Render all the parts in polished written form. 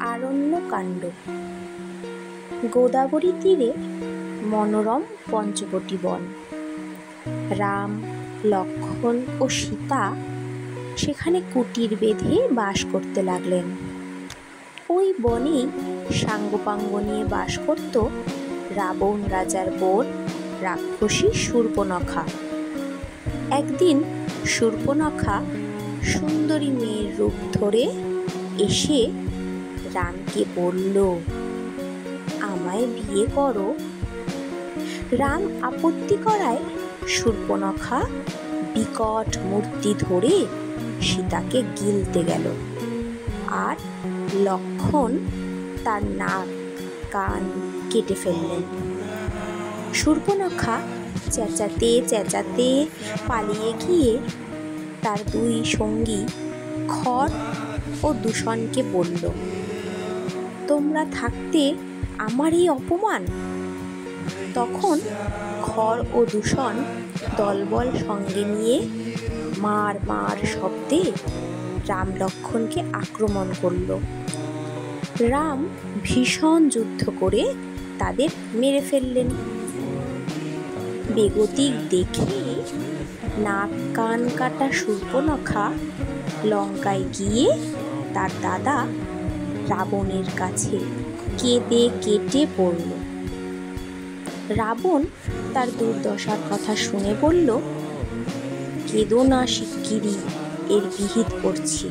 আরণ্যকাণ্ড। গোদাবরী তীরে মনোরম পঞ্চবটী বন। রাম, লক্ষ্মণ ও সীতা সেখানে কুটির বেঁধে বাস করতে লাগলেন। ওই বনেই সাঙ্গপাঙ্গ নিয়ে বাস করত রাবণ রাজার বোন রাক্ষসী শূর্পণখা। একদিন শূর্পণখা সুন্দরী মেয়ের রূপ ধরে এসে রামকে বলল, আমায় বিয়ে করো। রাম আপত্তি করায় শূর্পণখা বিকট মূর্তি ধরে সীতাকে গিলতে গেল, আর লক্ষ্মণ তার নাক কান কেটে ফেললেন। শূর্পণখা চেঁচাতে চেঁচাতে পালিয়ে গিয়ে তার দুই সঙ্গী খর ও দূষণকে বলল, তোমরা থাকতে আমার এই অপমান। তখন খর ও দূষণ দলবল সঙ্গে নিয়ে মার মার শব্দে রাম লক্ষ্মণকে আক্রমণ করল। রাম ভীষণ যুদ্ধ করে তাদের মেরে ফেললেন। বেগতিক দেখে নাক কান কাটা শূর্পণখা লঙ্কায় গিয়ে তার দাদা রাবণের কাছে কেঁদে কেটে পড়ল। রাবণ তার দুর্দশার কথা শুনে বলল, কেঁদো না শিগগিরই, এর বিহিত করছি।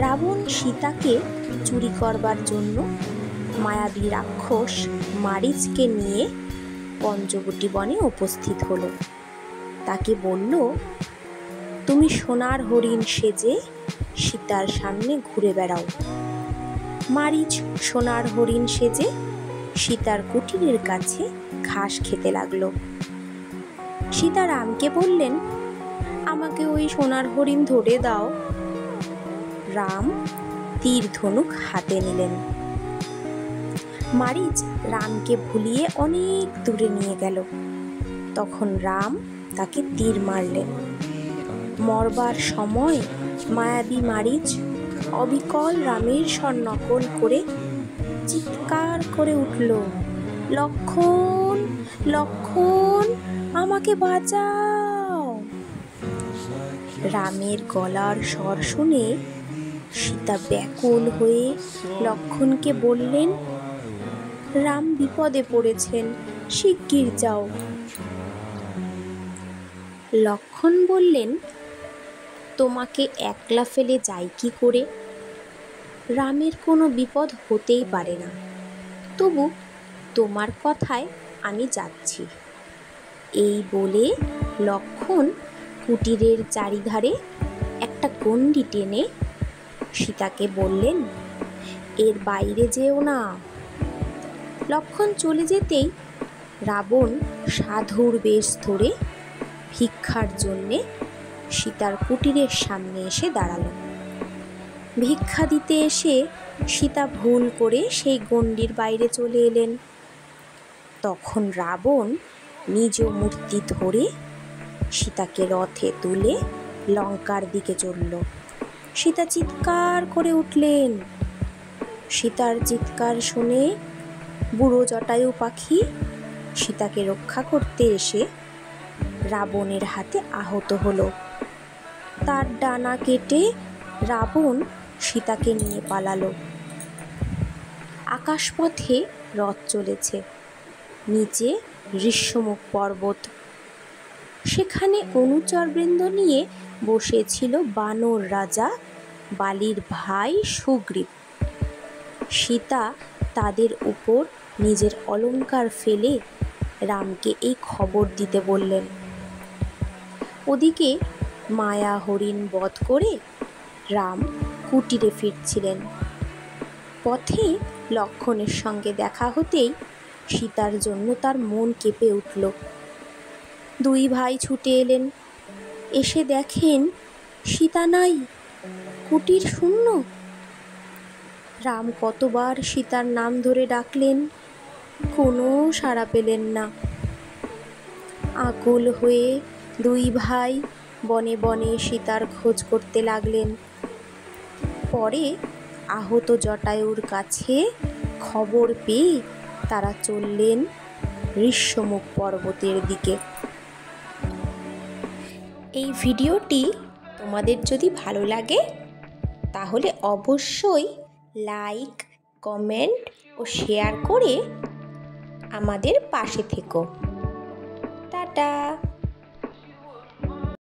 রাবণ সীতাকে চুরি করবার জন্য মায়াবী রাক্ষস মারীচকে নিয়ে পঞ্চবটী বনে উপস্থিত হলো। তাকে বলল, তুমি সোনার হরিণ সেজে সীতার সামনে ঘুরে বেড়াও। মারীচ সোনার হরিণ সেজে সীতার কুটিরের কাছে ঘাস খেতে লাগলো। সীতা রামকে বললেন, আমাকে ওই সোনার হরিণ ধরে দাও। রাম তীর ধনুক হাতে নিলেন। মারীচ রামকে ভুলিয়ে অনেক দূরে নিয়ে গেল। তখন রাম তাকে তীর মারলেন। মরবার সময় মায়াবী মারীচ অবিকল রামের স্বর নকল করে চিৎকার করে উঠল, লক্ষ্মণ, লক্ষ্মণ, আমাকে বাঁচাও। রামের গলার স্বর শুনে সীতা ব্যাকুল হয়ে লক্ষ্মণকে বললেন, রাম বিপদে পড়েছেন, শিগগির যাও। লক্ষ্মণ বললেন, তোমাকে একলা ফেলে যাই কি করে? রামের কোনো বিপদ হতেই পারে না, তবু তোমার কথায় আমি যাচ্ছি। এই বলে লক্ষ্মণ কুটিরের চারিধারে একটা গণ্ডি টেনে সীতাকে বললেন, এর বাইরে যেও না। লক্ষ্মণ চলে যেতেই রাবণ সাধুর বেশ ধরে ভিক্ষার জন্যে সীতার কুটিরের সামনে এসে দাঁড়াল। ভিক্ষা দিতে এসে সীতা ভুল করে সেই গণ্ডির বাইরে চলে এলেন। তখন রাবণ নিজ মূর্তি ধরে সীতাকে রথে তুলে লঙ্কার দিকে চলল। সীতা চিৎকার করে উঠলেন। সীতার চিৎকার শুনে বুড়ো জটায়ু পাখি সীতাকে রক্ষা করতে এসে রাবণের হাতে আহত হলো। তার ডানা কেটে রাবণ সীতাকে নিয়ে পালালো। আকাশপথে রথ চলেছে, নিচে ঋষ্যমুখ পর্বত। সেখানে অনুচরবৃন্দ নিয়ে বসেছিল বানর রাজা বালির ভাই সুগ্রীব। সীতা তাদের উপর নিজের অলঙ্কার ফেলে রামকে এই খবর দিতে বললেন। ওদিকে মায়া হরিণ বধ করে রাম কুটিরে ফিরছিলেন। পথে লক্ষ্মণের সঙ্গে দেখা হতেই সীতার জন্য তার মন কেঁপে উঠল। দুই ভাই ছুটে এলেন। এসে দেখেন সীতা নাই, কুটির শূন্য। রাম কতবার সীতার নাম ধরে ডাকলেন, কোনো সাড়া পেলেন না। আকুল হয়ে দুই ভাই বনে বনে সীতার খোঁজ করতে লাগলেন। পরে আহত জটায়ুর কাছে খবর পেয়ে তারা চললেন ঋষ্যমুখ পর্বতের দিকে। এই ভিডিওটি তোমাদের যদি ভালো লাগে তাহলে অবশ্যই লাইক, কমেন্ট ও শেয়ার করে আমাদের পাশে থেকো। টাটা।